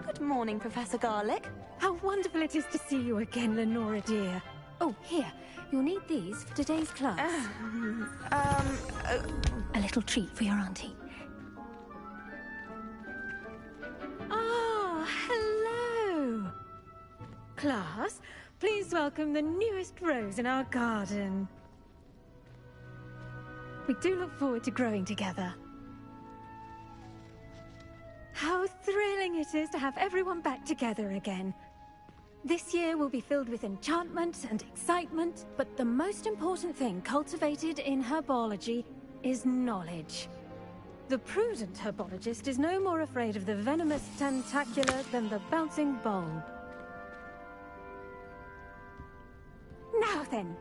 Good morning, Professor Garlick. How wonderful it is to see you again, Lenora dear. Oh, here. You'll need these for today's class. A little treat for your auntie. Ah, hello! Class, please welcome the newest rose in our garden. We do look forward to growing together. How thrilling it is to have everyone back together again. This year will be filled with enchantment and excitement, but the most important thing cultivated in herbology is knowledge. The prudent herbologist is no more afraid of the venomous tentacular than the bouncing bulb. Now then,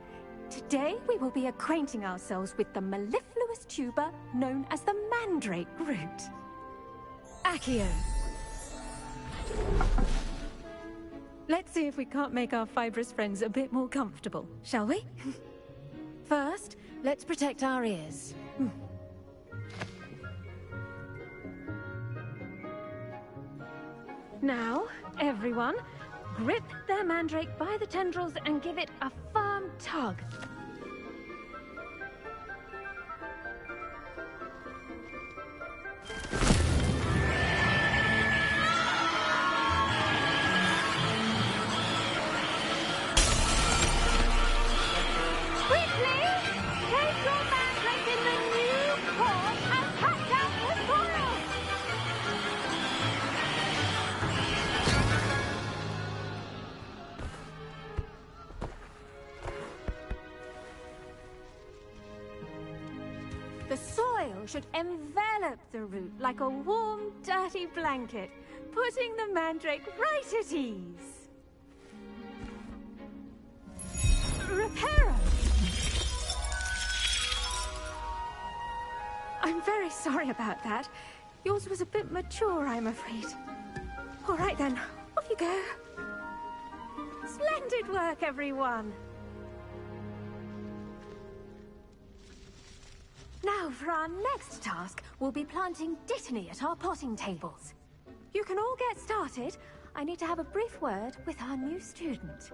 today we will be acquainting ourselves with the mellifluous tuber known as the mandrake root. Accio. Let's see if we can't make our fibrous friends a bit more comfortable, shall we? First, let's protect our ears. Now, everyone, grip their mandrake by the tendrils and give it a firm tug. The soil should envelop the root like a warm, dirty blanket, putting the mandrake right at ease. Reparo! I'm very sorry about that. Yours was a bit mature, I'm afraid. All right then, off you go. Splendid work, everyone! Now, for our next task, we'll be planting Dittany at our potting tables. You can all get started. I need to have a brief word with our new student.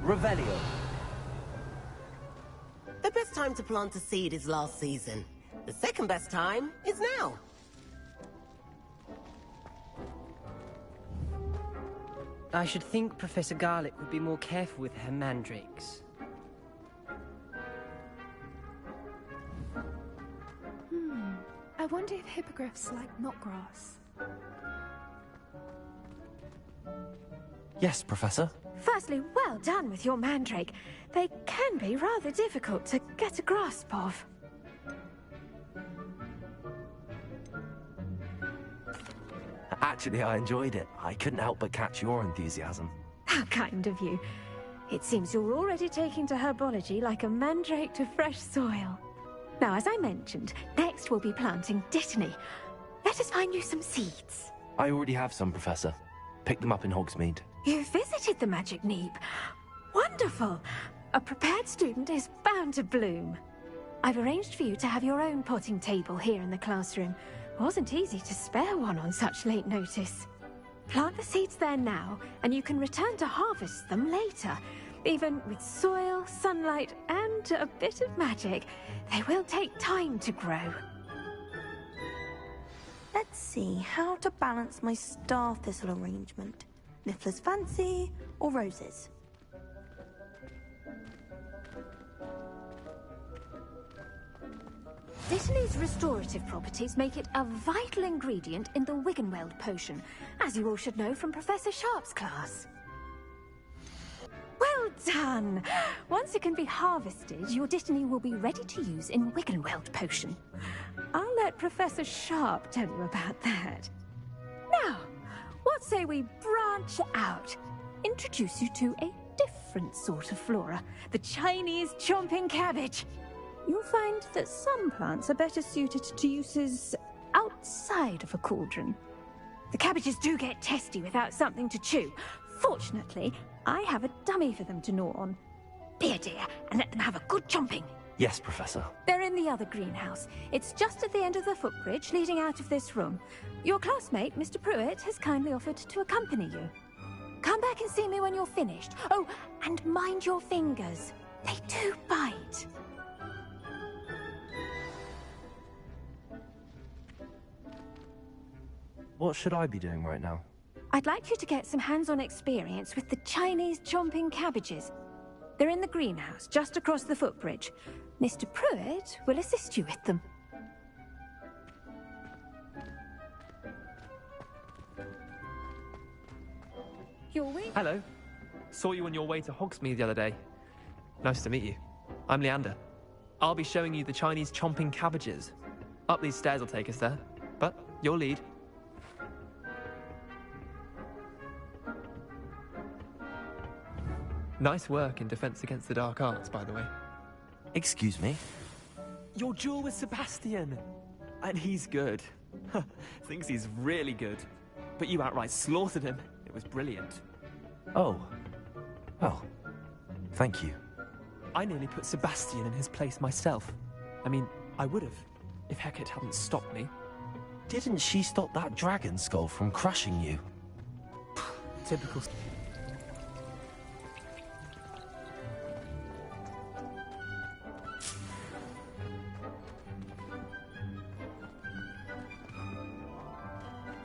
Revelio. The best time to plant a seed is last season. The second best time is now. I should think Professor Garlick would be more careful with her mandrakes. I wonder if hippogriffs like knotgrass. Yes, Professor. Firstly, well done with your mandrake. They can be rather difficult to get a grasp of. Actually, I enjoyed it. I couldn't help but catch your enthusiasm. How kind of you. It seems you're already taking to herbology like a mandrake to fresh soil. Now, as I mentioned, next we'll be planting Dittany. Let us find you some seeds. I already have some, Professor. Picked them up in Hogsmeade. You visited the Magic Neep. Wonderful! A prepared student is bound to bloom. I've arranged for you to have your own potting table here in the classroom. Wasn't easy to spare one on such late notice. Plant the seeds there now, and you can return to harvest them later. Even with soil, sunlight, and a bit of magic, they will take time to grow. Let's see how to balance my star thistle arrangement. Niffler's fancy or roses? Dittany's restorative properties make it a vital ingredient in the Wiggenweld potion, as you all should know from Professor Sharp's class. Well done! Once it can be harvested, your Dittany will be ready to use in Wiggenweld potion. I'll let Professor Sharp tell you about that. Now, what say we branch out? Introduce you to a different sort of flora, the Chinese chomping cabbage. You'll find that some plants are better suited to uses outside of a cauldron. The cabbages do get testy without something to chew. Fortunately, I have a dummy for them to gnaw on. Be a dear and let them have a good chomping. Yes, Professor. They're in the other greenhouse. It's just at the end of the footbridge leading out of this room. Your classmate, Mr. Pruitt, has kindly offered to accompany you. Come back and see me when you're finished. Oh, and mind your fingers. They do bite. What should I be doing right now? I'd like you to get some hands-on experience with the Chinese chomping cabbages. They're in the greenhouse, just across the footbridge. Mr. Pruitt will assist you with them. You're with... Hello. Saw you on your way to Hogsmeade the other day. Nice to meet you. I'm Leander. I'll be showing you the Chinese chomping cabbages. Up these stairs will take us there, but you'll lead. Nice work in Defense Against the Dark Arts, by the way. Excuse me? Your duel with Sebastian! And he's good. Thinks he's really good. But you outright slaughtered him. It was brilliant. Oh. Well, thank you. I nearly put Sebastian in his place myself. I mean, I would have, if Hecate hadn't stopped me. Didn't she stop that dragon skull from crushing you? Typical...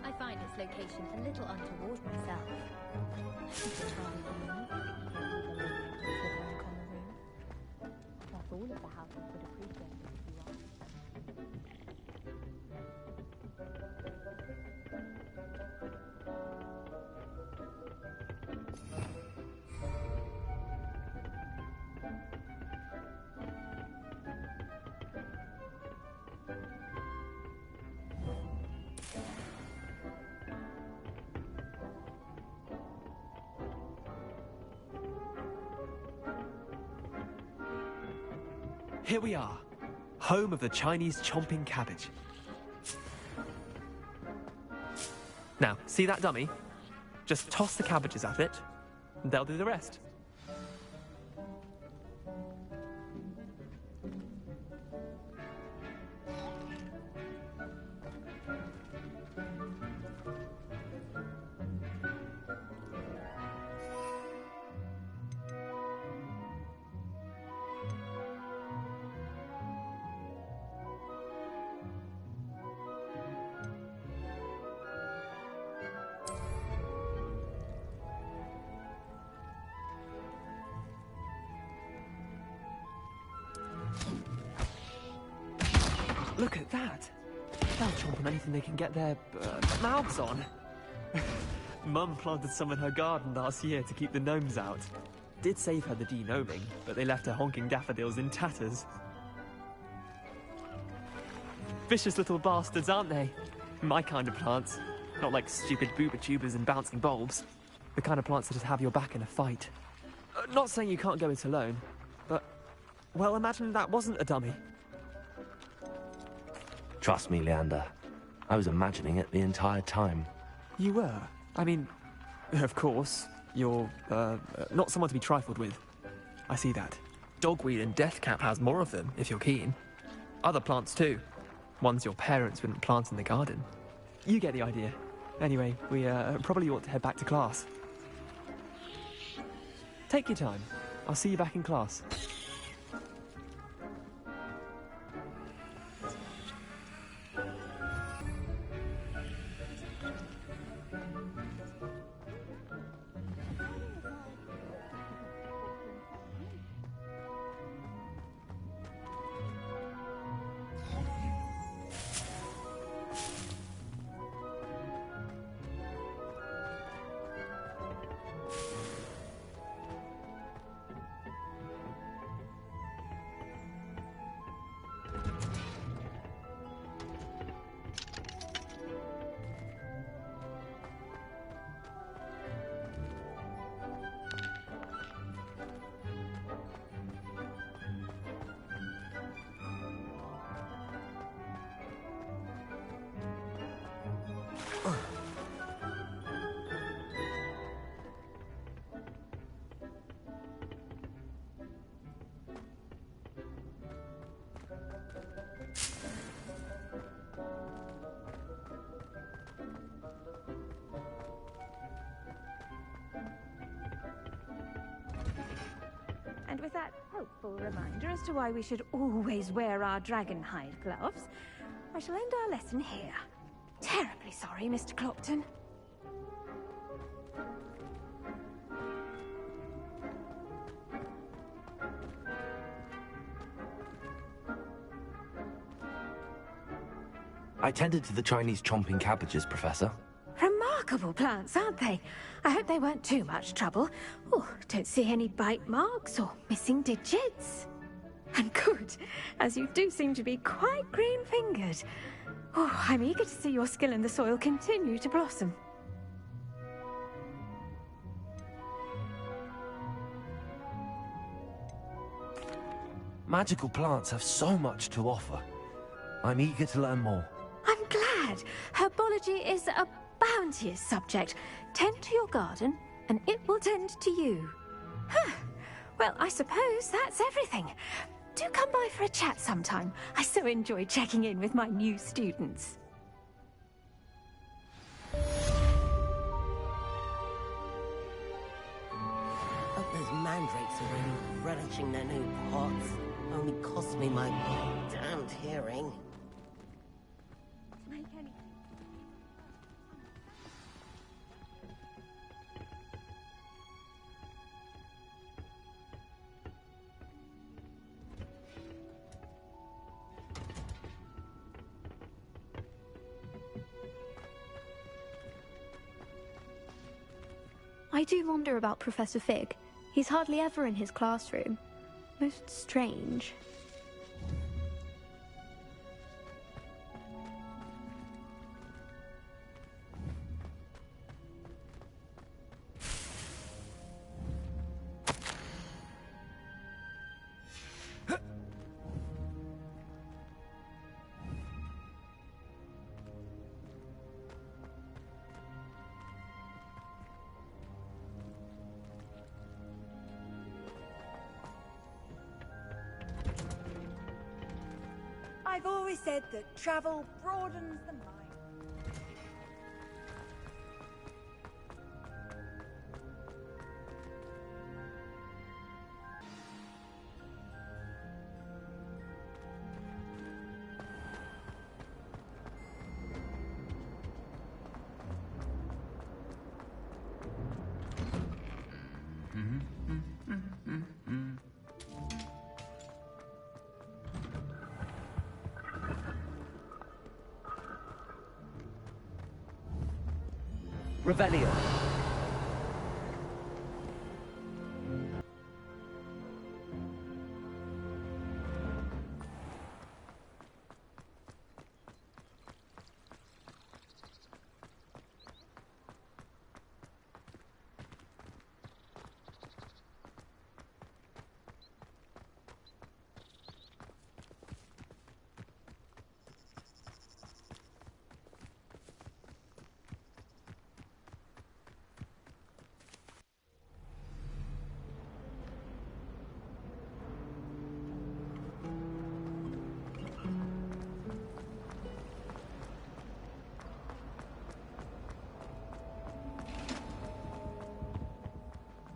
I find its location a little untoward myself. It's entirely unique. The lady with her own common room. Not all of the houses would appreciate it if you are. Here we are, home of the Chinese chomping cabbage. Now, see that dummy? Just toss the cabbages at it, and they'll do the rest. Look at that! They'll chomp on anything they can get their mouths on. Mum planted some in her garden last year to keep the gnomes out. Did save her the de-gnoming, but they left her honking daffodils in tatters. Vicious little bastards, aren't they? My kind of plants. Not like stupid booba tubers and bouncing bulbs. The kind of plants that just have your back in a fight. Not saying you can't go it alone, but... well, imagine that wasn't a dummy. Trust me, Leander. I was imagining it the entire time. You were? I mean, of course, you're, not someone to be trifled with. I see that. Dogweed and deathcap has more of them, if you're keen. Other plants too. Ones your parents wouldn't plant in the garden. You get the idea. Anyway, we, probably ought to head back to class. Take your time. I'll see you back in class. with that helpful reminder as to why we should always wear our dragon hide gloves, I shall end our lesson here. Terribly sorry, Mr. Clopton. I tended to the Chinese chomping cabbages, Professor. Remarkable plants, aren't they? I hope they weren't too much trouble. Oh, don't see any bite marks or missing digits. And good, as you do seem to be quite green-fingered. Oh, I'm eager to see your skill in the soil continue to blossom. Magical plants have so much to offer. I'm eager to learn more. I'm glad. Herbology is a bounteous subject. Tend to your garden, and it will tend to you. Huh. Well, I suppose that's everything. Do come by for a chat sometime. I so enjoy checking in with my new students. Hope those mandrakes are really relishing their new pots. Only cost me my damned hearing. Make any... I do wonder about Professor Fig. He's hardly ever in his classroom. Most strange. I've always said that travel broadens the mind. Revelio.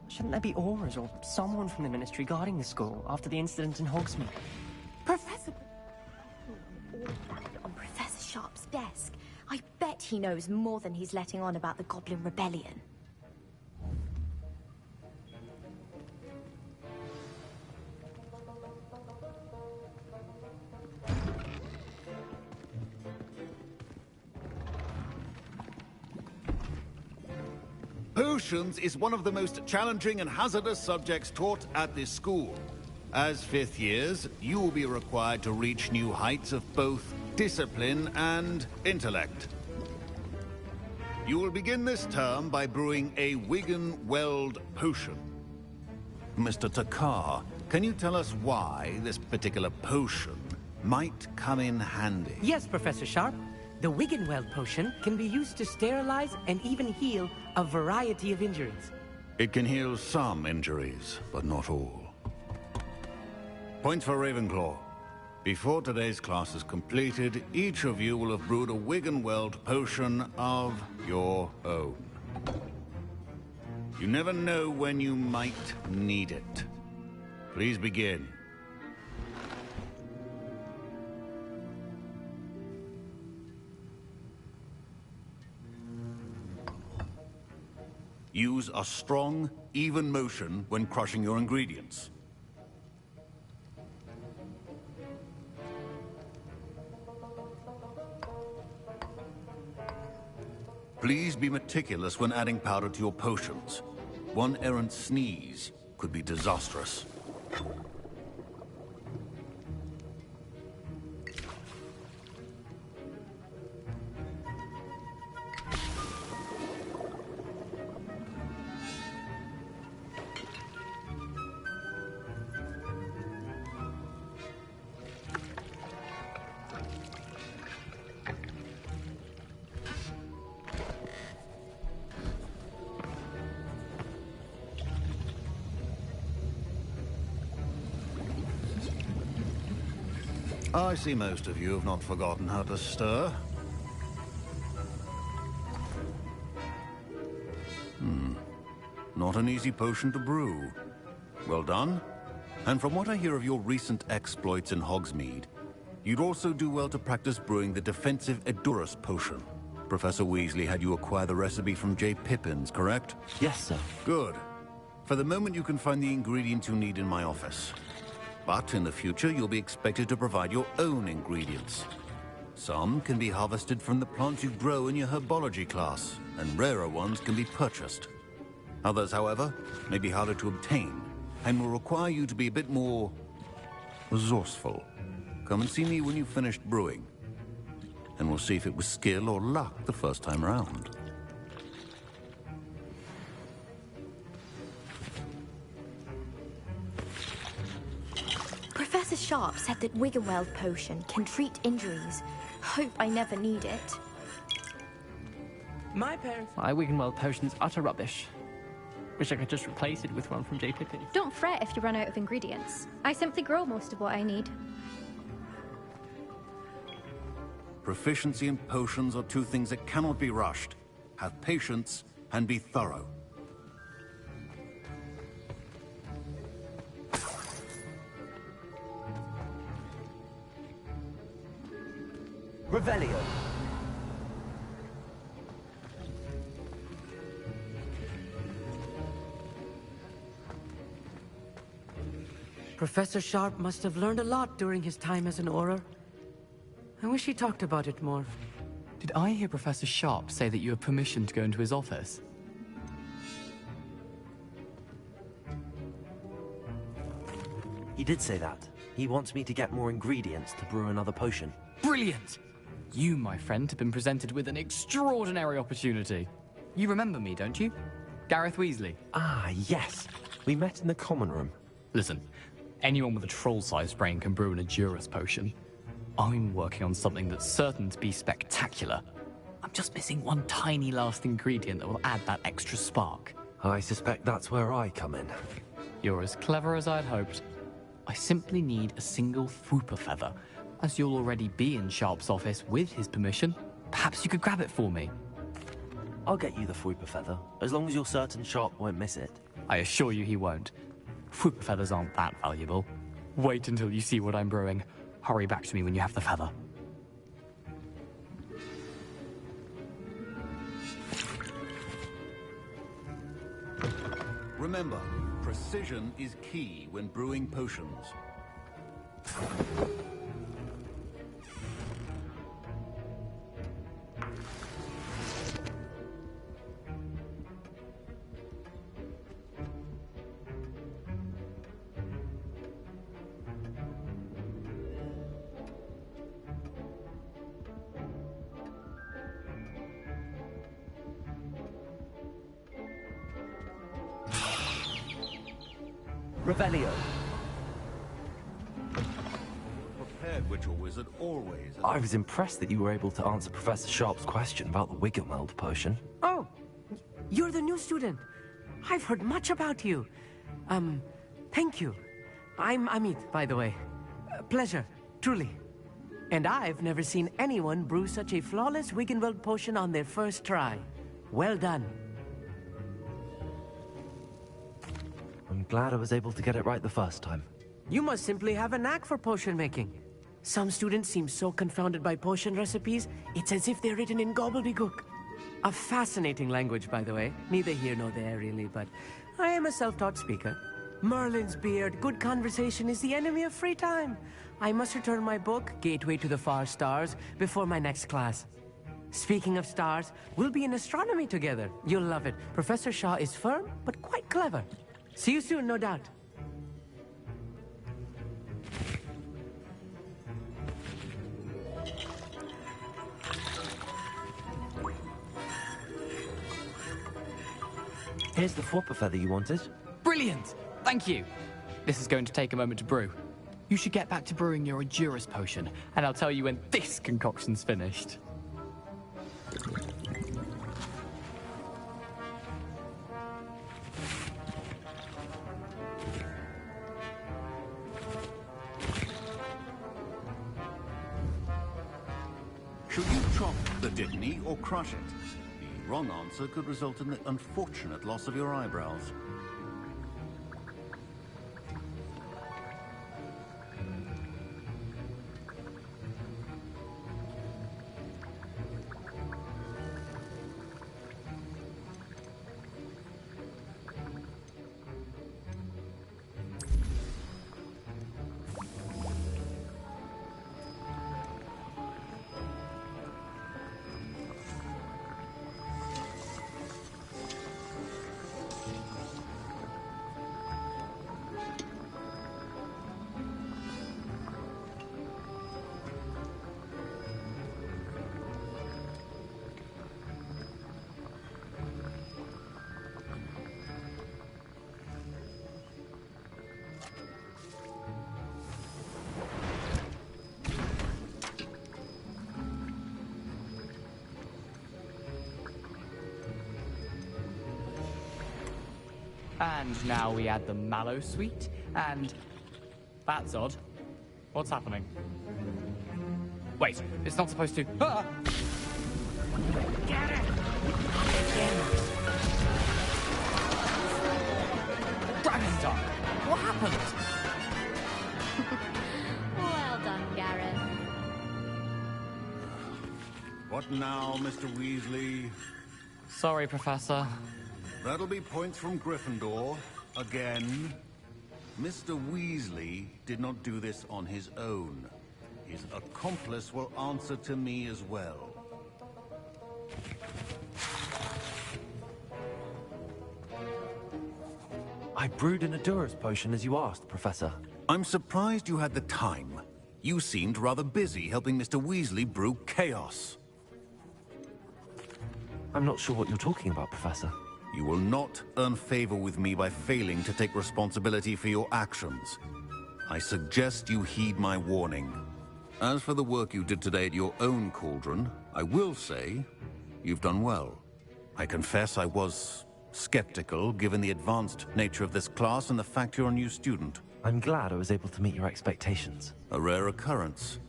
Shouldn't there be Aurors or someone from the Ministry guarding the school after the incident in Hogsmeade? Professor... All of that on Professor Sharp's desk. I bet he knows more than he's letting on about the Goblin Rebellion. Potions is one of the most challenging and hazardous subjects taught at this school. As fifth years, you will be required to reach new heights of both discipline and intellect. You will begin this term by brewing a Wiggenweld potion. Mr. Takar, can you tell us why this particular potion might come in handy? Yes, Professor Sharp. The Wiggenweld potion can be used to sterilize and even heal a variety of injuries. It can heal some injuries, but not all. Points for Ravenclaw. Before today's class is completed, each of you will have brewed a Wiggenweld potion of your own. You never know when you might need it. Please begin. Use a strong, even motion when crushing your ingredients. Please be meticulous when adding powder to your potions. One errant sneeze could be disastrous. I see most of you have not forgotten how to stir. Not an easy potion to brew. Well done. And from what I hear of your recent exploits in Hogsmeade, you'd also do well to practice brewing the defensive Edurus potion. Professor Weasley had you acquire the recipe from J. Pippin's, correct? Yes, sir. Good. For the moment, you can find the ingredients you need in my office. But in the future, you'll be expected to provide your own ingredients. Some can be harvested from the plants you grow in your herbology class, and rarer ones can be purchased. Others, however, may be harder to obtain, and will require you to be a bit more resourceful. Come and see me when you've finished brewing, and we'll see if it was skill or luck the first time round. Professor Sharp said that Wiggenweld potion can treat injuries. Hope I never need it. My parents... My Wiggenweld potion's utter rubbish. Wish I could just replace it with one from J. Pippin. Don't fret if you run out of ingredients. I simply grow most of what I need. Proficiency in potions are two things that cannot be rushed. Have patience and be thorough. Revelio. Professor Sharp must have learned a lot during his time as an Auror. I wish he talked about it more. Did I hear Professor Sharp say that you have permission to go into his office? He did say that. He wants me to get more ingredients to brew another potion. Brilliant! You, my friend, have been presented with an extraordinary opportunity. You remember me, don't you? Gareth Weasley. Ah, yes. We met in the common room. Listen, anyone with a troll-sized brain can brew an Edurus potion. I'm working on something that's certain to be spectacular. I'm just missing one tiny last ingredient that will add that extra spark. I suspect that's where I come in. You're as clever as I'd hoped. I simply need a single Fwooper feather. As you'll already be in Sharp's office with his permission, perhaps you could grab it for me. I'll get you the Fwooper feather, as long as you're certain Sharp won't miss it. I assure you he won't. Fwooper feathers aren't that valuable. Wait until you see what I'm brewing. Hurry back to me when you have the feather. Remember, precision is key when brewing potions. Revelio. Prepared witch or wizard always. I was impressed that you were able to answer Professor Sharp's question about the Wiggenweld potion. Oh, you're the new student. I've heard much about you. Thank you. I'm Amit, by the way. Pleasure, truly. And I've never seen anyone brew such a flawless Wiggenweld potion on their first try. Well done. I'm glad I was able to get it right the first time. You must simply have a knack for potion making. Some students seem so confounded by potion recipes, it's as if they're written in gobbledygook. A fascinating language, by the way. Neither here nor there, really, but I am a self-taught speaker. Merlin's beard, good conversation is the enemy of free time. I must return my book, Gateway to the Far Stars, before my next class. Speaking of stars, we'll be in astronomy together. You'll love it. Professor Shaw is firm, but quite clever. See you soon, no doubt. Here's the flopper feather you wanted. Brilliant! Thank you. This is going to take a moment to brew. You should get back to brewing your Adventuresome potion, and I'll tell you when this concoction's finished. Should you chop the Dittany or crush it? The wrong answer could result in the unfortunate loss of your eyebrows. And now we add the mallow sweet, and... That's odd. What's happening? Wait, it's not supposed to... Ah! Get it! Dragon's Dark! What happened? Well done, Gareth. What now, Mr. Weasley? Sorry, Professor. That'll be points from Gryffindor, again. Mr. Weasley did not do this on his own. His accomplice will answer to me as well. I brewed an Adventuresome potion as you asked, Professor. I'm surprised you had the time. You seemed rather busy helping Mr. Weasley brew chaos. I'm not sure what you're talking about, Professor. You will not earn favor with me by failing to take responsibility for your actions. I suggest you heed my warning. As for the work you did today at your own cauldron, I will say you've done well. I confess I was skeptical, given the advanced nature of this class and the fact you're a new student. I'm glad I was able to meet your expectations. A rare occurrence.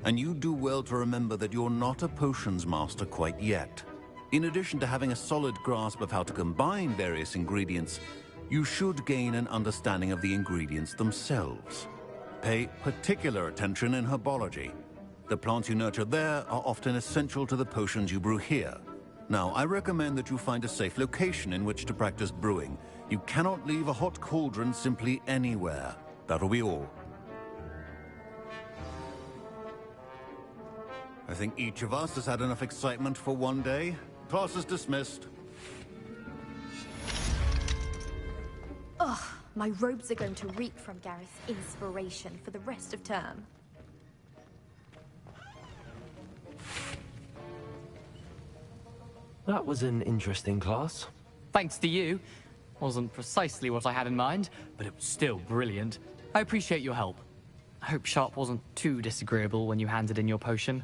And you do well to remember that you're not a potions master quite yet. In addition to having a solid grasp of how to combine various ingredients, you should gain an understanding of the ingredients themselves. Pay particular attention in herbology. The plants you nurture there are often essential to the potions you brew here. Now, I recommend that you find a safe location in which to practice brewing. You cannot leave a hot cauldron simply anywhere. That'll be all. I think each of us has had enough excitement for one day. Class is dismissed. Ugh, my robes are going to reek from Gareth's inspiration for the rest of term. That was an interesting class. Thanks to you. Wasn't precisely what I had in mind, but it was still brilliant. I appreciate your help. I hope Sharp wasn't too disagreeable when you handed in your potion.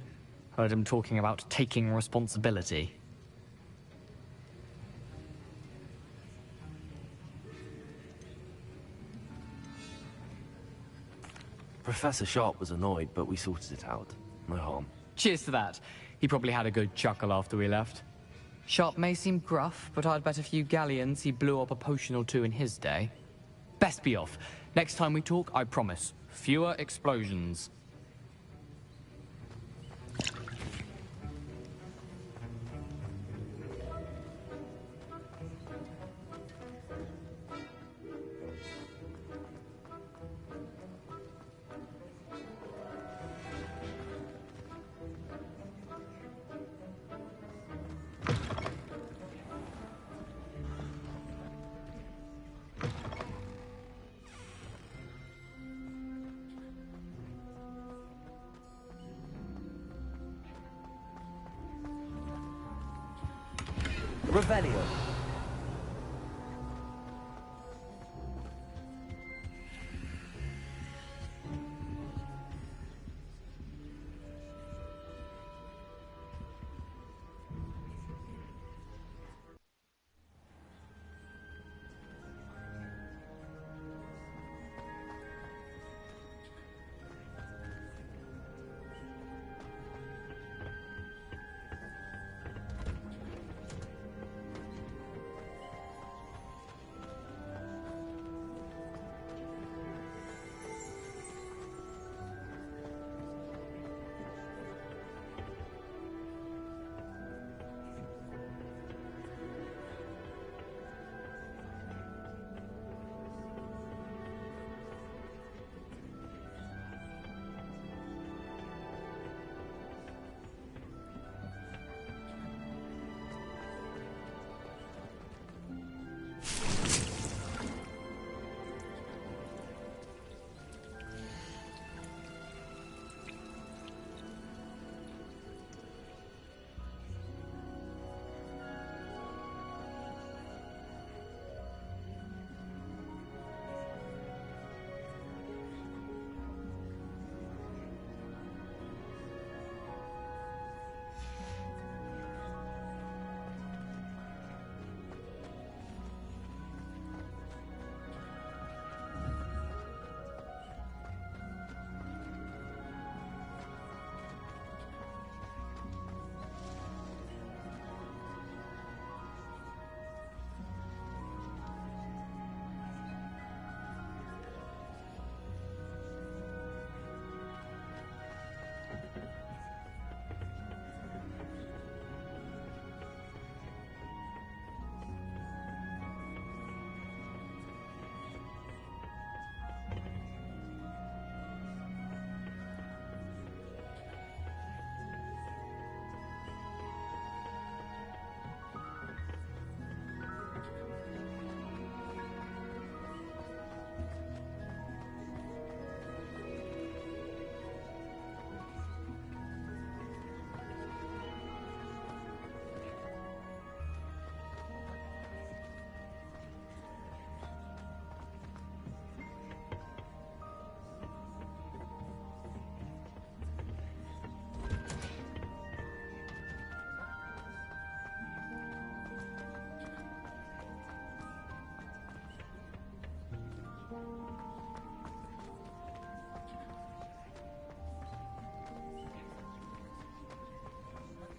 Heard him talking about taking responsibility. Professor Sharp was annoyed, but we sorted it out. No harm. Cheers to that. He probably had a good chuckle after we left. Sharp may seem gruff, but I'd bet a few galleons he blew up a potion or two in his day. Best be off. Next time we talk, I promise, fewer explosions. Revelio.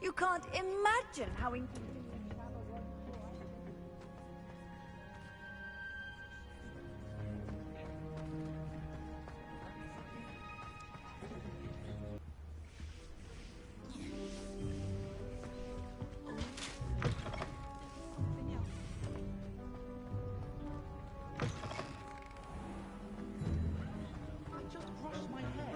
You can't imagine how inconvenient travel was before. I just brushed my hair.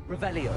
Revelio.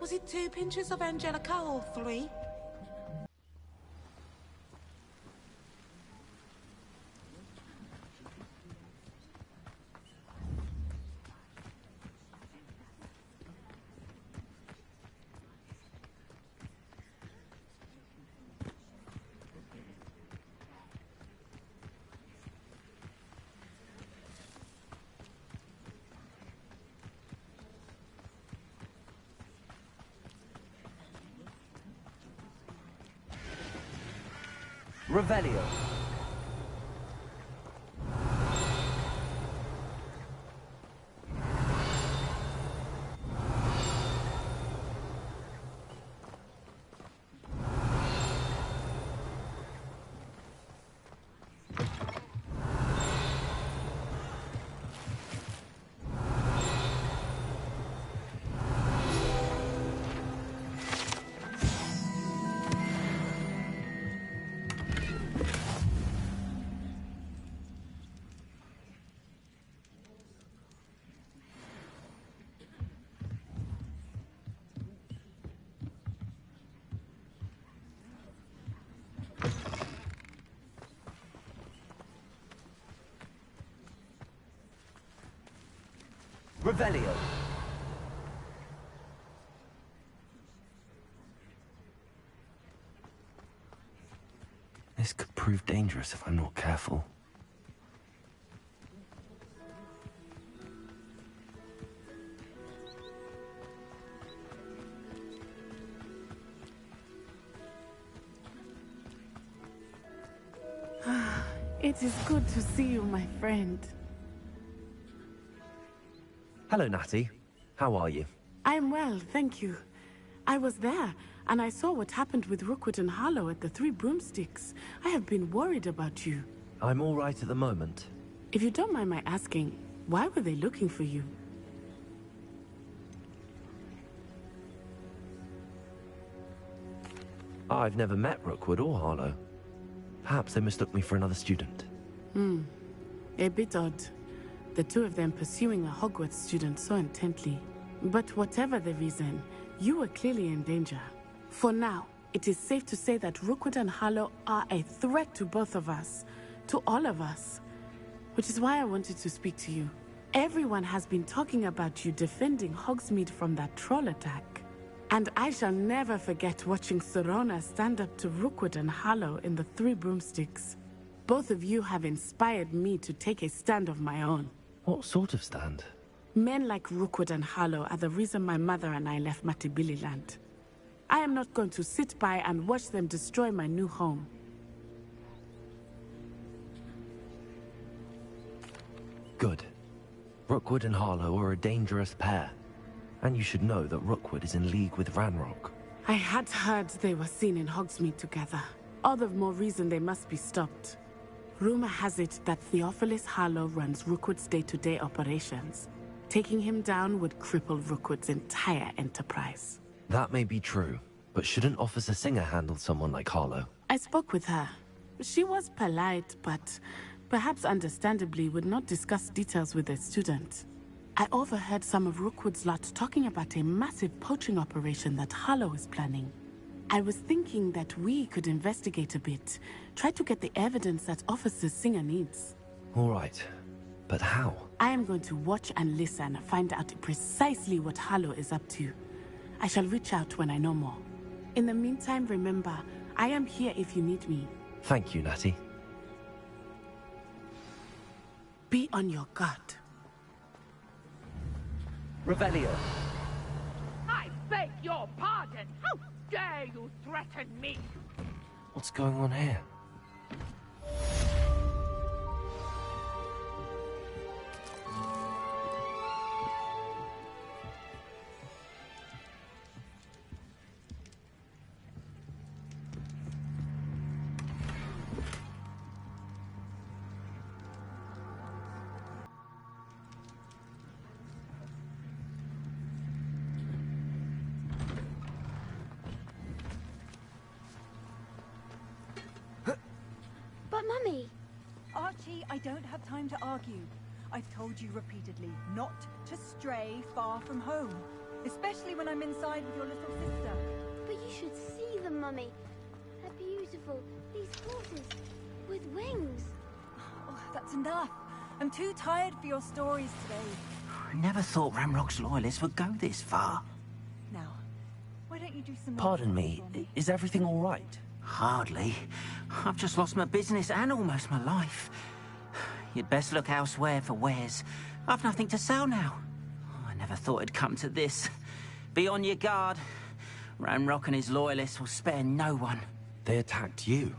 Was it 2 pinches of Angelica or 3? Revelio. Revelio. This could prove dangerous if I'm not careful. It is good to see you, my friend. Hello, Natty. How are you? I am well, thank you. I was there, and I saw what happened with Rookwood and Harlow at the Three Broomsticks. I have been worried about you. I'm all right at the moment. If you don't mind my asking, why were they looking for you? I've never met Rookwood or Harlow. Perhaps they mistook me for another student. A bit odd. The two of them pursuing a Hogwarts student so intently. But whatever the reason, you were clearly in danger. For now, it is safe to say that Rookwood and Harlow are a threat to both of us. To all of us. Which is why I wanted to speak to you. Everyone has been talking about you defending Hogsmeade from that troll attack. And I shall never forget watching Sorona stand up to Rookwood and Harlow in the Three Broomsticks. Both of you have inspired me to take a stand of my own. What sort of stand? Men like Rookwood and Harlow are the reason my mother and I left Matibili land. I am not going to sit by and watch them destroy my new home. Good. Rookwood and Harlow are a dangerous pair. And you should know that Rookwood is in league with Ranrock. I had heard they were seen in Hogsmeade together. All the more reason they must be stopped. Rumor has it that Theophilus Harlow runs Rookwood's day-to-day operations. Taking him down would cripple Rookwood's entire enterprise. That may be true, but shouldn't Officer Singer handle someone like Harlow? I spoke with her. She was polite, but perhaps understandably would not discuss details with a student. I overheard some of Rookwood's lot talking about a massive poaching operation that Harlow is planning. I was thinking that we could investigate a bit, try to get the evidence that Officer Singer needs. All right, but how? I am going to watch and listen, find out precisely what Harlow is up to. I shall reach out when I know more. In the meantime, remember, I am here if you need me. Thank you, Natty. Be on your guard. Revelio. I beg your pardon! How dare you threaten me? What's going on here? But Mummy... Archie, I don't have time to argue. I've told you repeatedly not to stray far from home. especially when I'm inside with your little sister. But you should see them, Mummy. They're beautiful. These horses with wings. Oh, that's enough. I'm too tired for your stories today. I never thought Ramrock's loyalists would go this far. Now, why don't you do some more Pardon me, is everything all right? Hardly. I've just lost my business and almost my life. You'd best look elsewhere for wares. I've nothing to sell now. I never thought it'd come to this. Be on your guard. Ramrock and his loyalists will spare no one. They attacked you?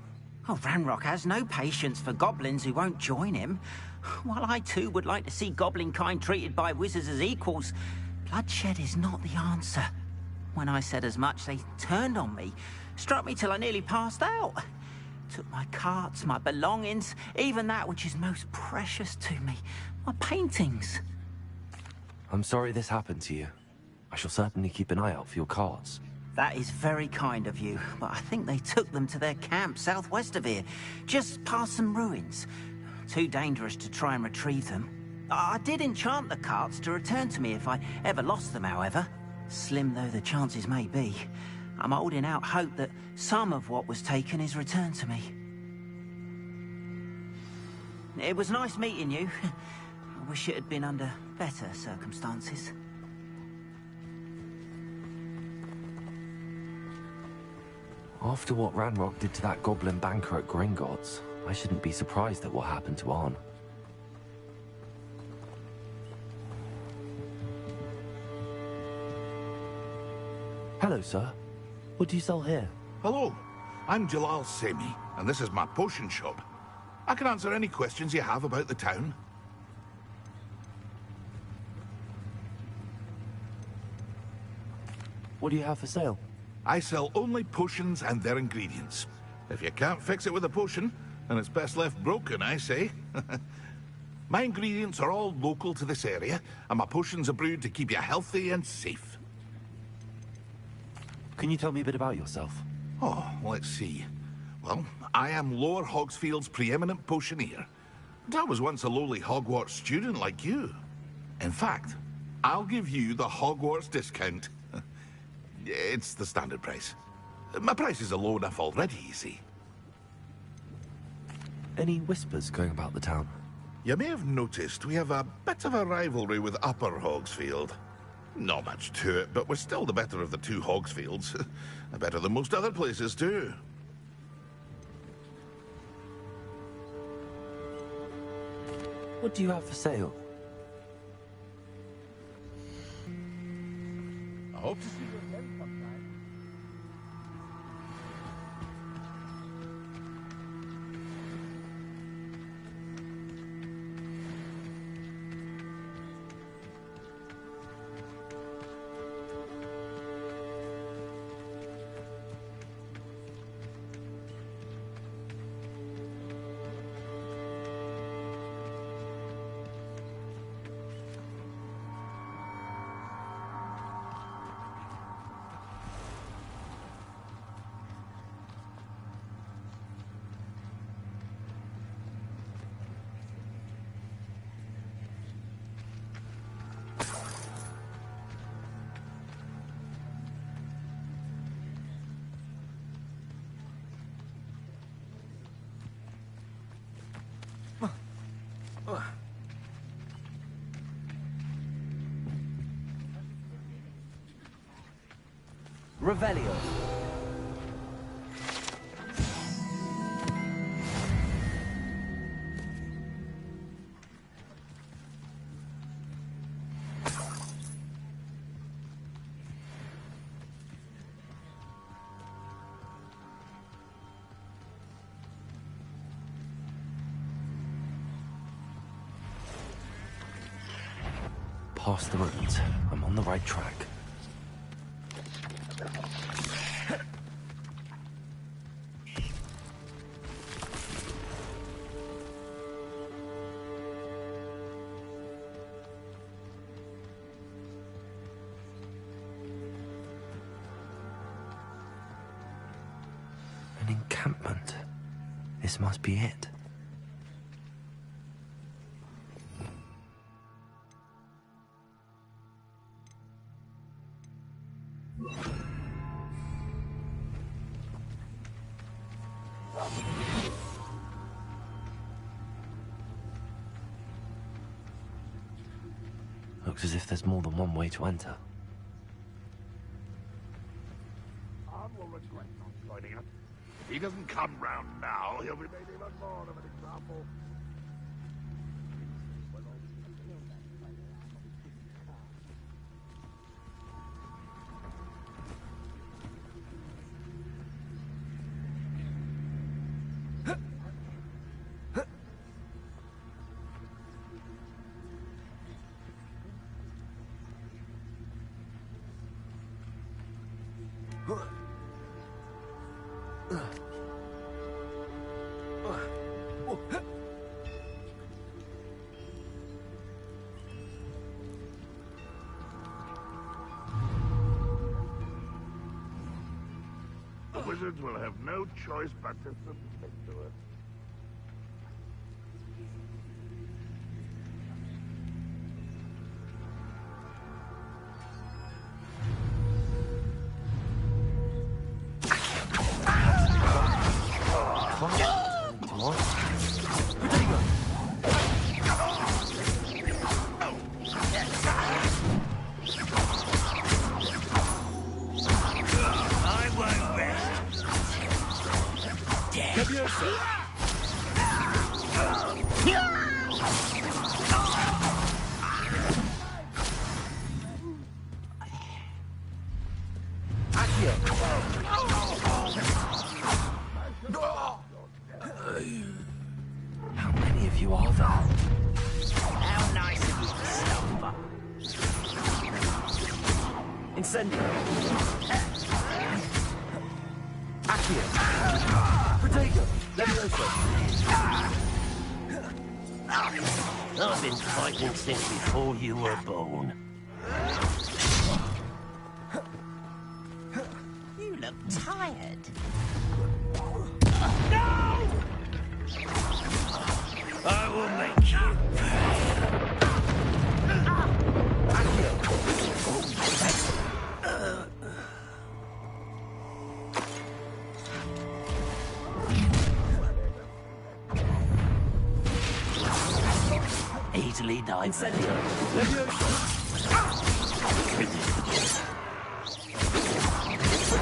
Oh, Ramrock has no patience for goblins who won't join him. While I too would like to see goblin kind treated by wizards as equals, bloodshed is not the answer. When I said as much, they turned on me, struck me till I nearly passed out. Took my carts, my belongings, even that which is most precious to me, my paintings. I'm sorry this happened to you. I shall certainly keep an eye out for your carts. That is very kind of you, but I think they took them to their camp southwest of here, just past some ruins. Too dangerous to try and retrieve them. I did enchant the carts to return to me if I ever lost them, however. Slim though the chances may be, I'm holding out hope that some of what was taken is returned to me. It was nice meeting you. I wish it had been under better circumstances. After what Ranrock did to that goblin banker at Gringotts, I shouldn't be surprised at what happened to Arn. Hello, sir. What do you sell here? Hello, I'm Jalal Semi, and this is my potion shop. I can answer any questions you have about the town. What do you have for sale? I sell only potions and their ingredients. If you can't fix it with a potion, then it's best left broken, I say. My ingredients are all local to this area, and my potions are brewed to keep you healthy and safe. Can you tell me a bit about yourself? Oh, let's see. Well, I am Lower Hogsfield's preeminent potioneer. And I was once a lowly Hogwarts student like you. In fact, I'll give you the Hogwarts discount. It's the standard price. My prices are low enough already, you see. Any whispers going about the town? You may have noticed we have a bit of a rivalry with Upper Hogsfield. Not much to it, but we're still the better of the two Hogsfields. Better than most other places, too. What do you have for sale? I hope to see you again sometime. Revelio. Past the ruins. I'm on the right track. An encampment. This must be it. Looks as if there's more than one way to enter. Arn will regret not joining us. If he doesn't come round now, he'll be made even more of an example. The wizards will have no choice but to submit to it. How many of you are there? How nice of you to stop. Incendio. Accio. Protego. Levioso. I've been fighting since before you were born. You look tired. I will make you. Easily die. Incendio.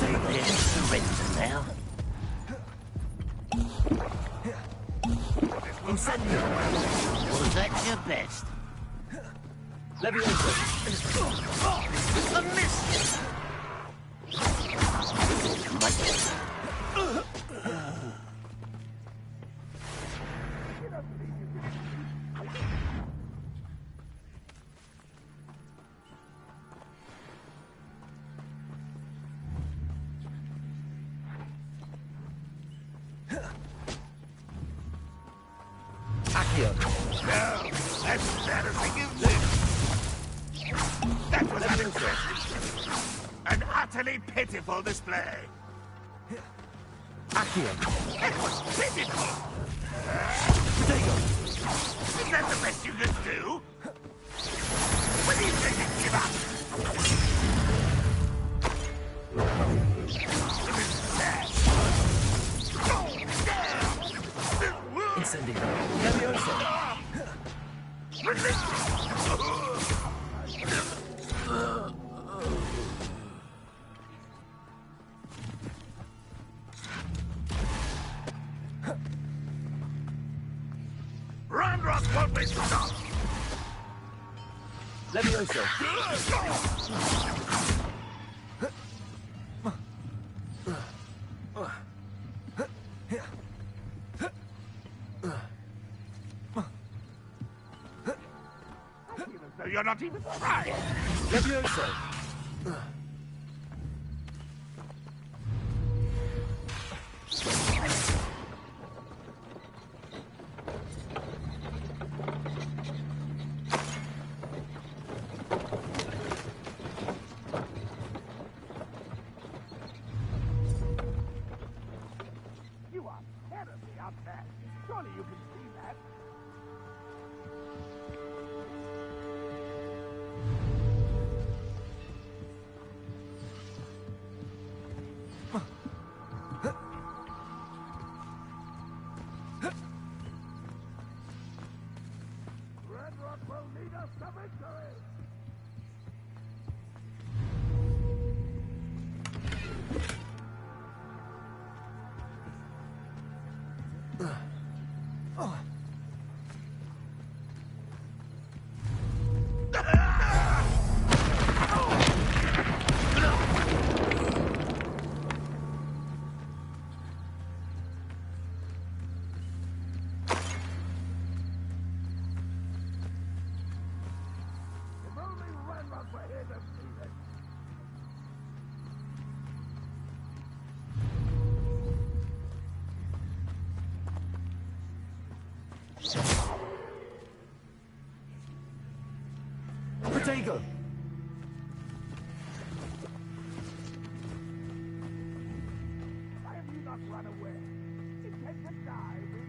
Prepare to surrender now. Incendio. Was that your best? Levioso. A miss! Accio. No, that's embarrassing, isn't it? That was unimpressive. An utterly pitiful display. Accio. That was pitiful. Is that the best you can do? When you say to give up? Incendio. Levioso. Rock won't be stopped. Levioso. So you're not even trying. Levioso. You are terribly outmatched. Surely you can see that. Potato! Why have you not run away? Intend to die, do you?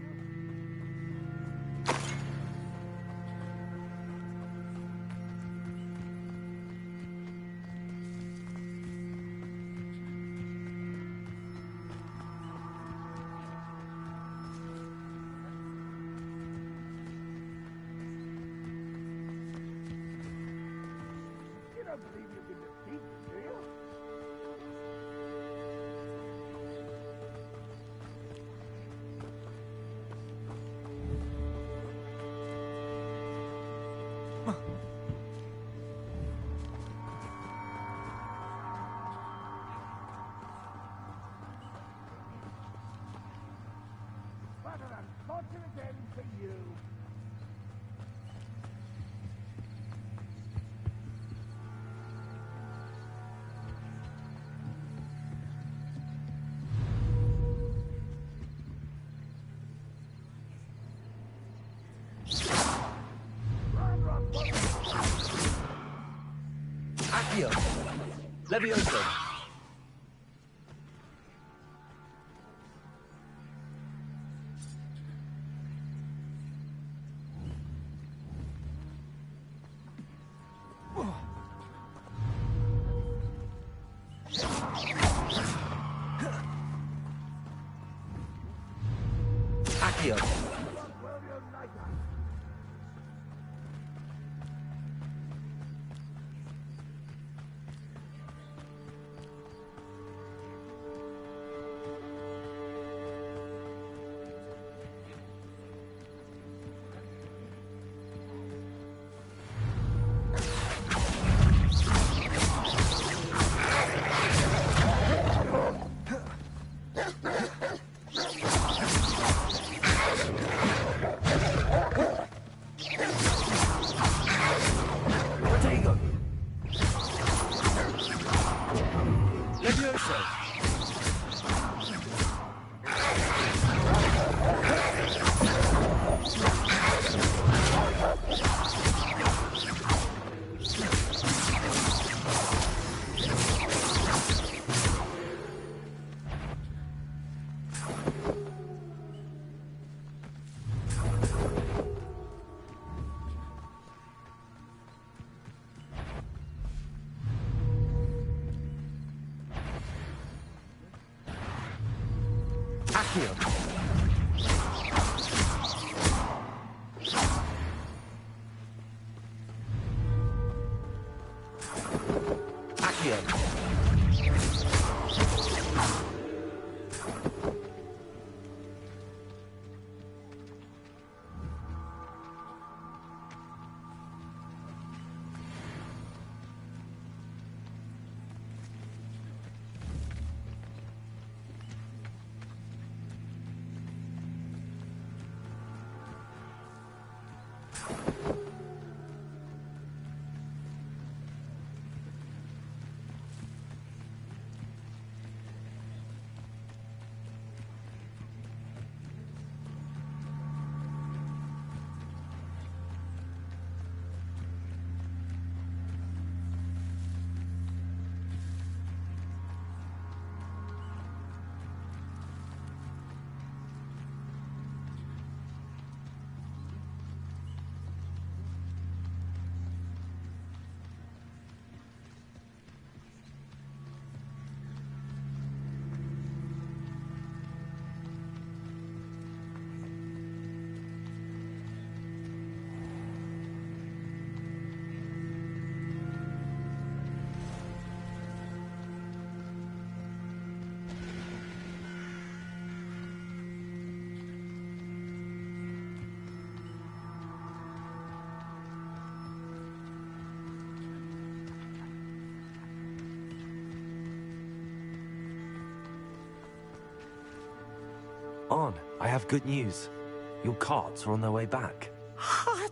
You don't believe you can defeat me, do you? What an unfortunate end for you. Accio! Levioso! Accio! Potato! Levioso! Accio! Accio! On, I have good news. Your carts are on their way back. I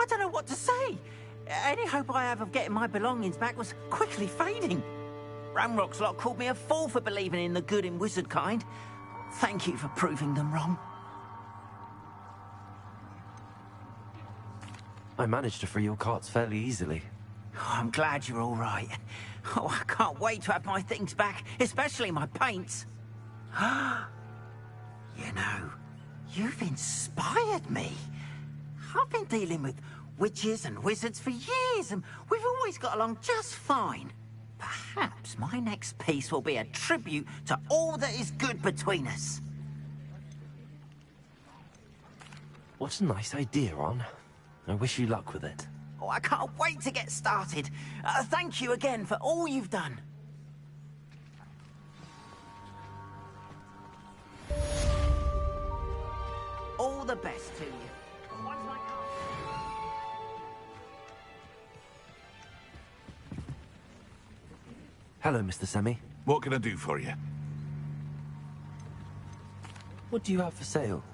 don't know what to say. Any hope I have of getting my belongings back was quickly fading. Ramrock's lot called me a fool for believing in the good in wizard kind. Thank you for proving them wrong. I managed to free your carts fairly easily. Oh, I'm glad you're all right. Oh, I can't wait to have my things back, especially my paints. You know, you've inspired me. I've been dealing with witches and wizards for years, and we've always got along just fine. Perhaps my next piece will be a tribute to all that is good between us. What a nice idea, Ron. I wish you luck with it. Oh, I can't wait to get started. Thank you again for all you've done. All the best to you. Hello, Mr. Semi. What can I do for you? What do you have for sale?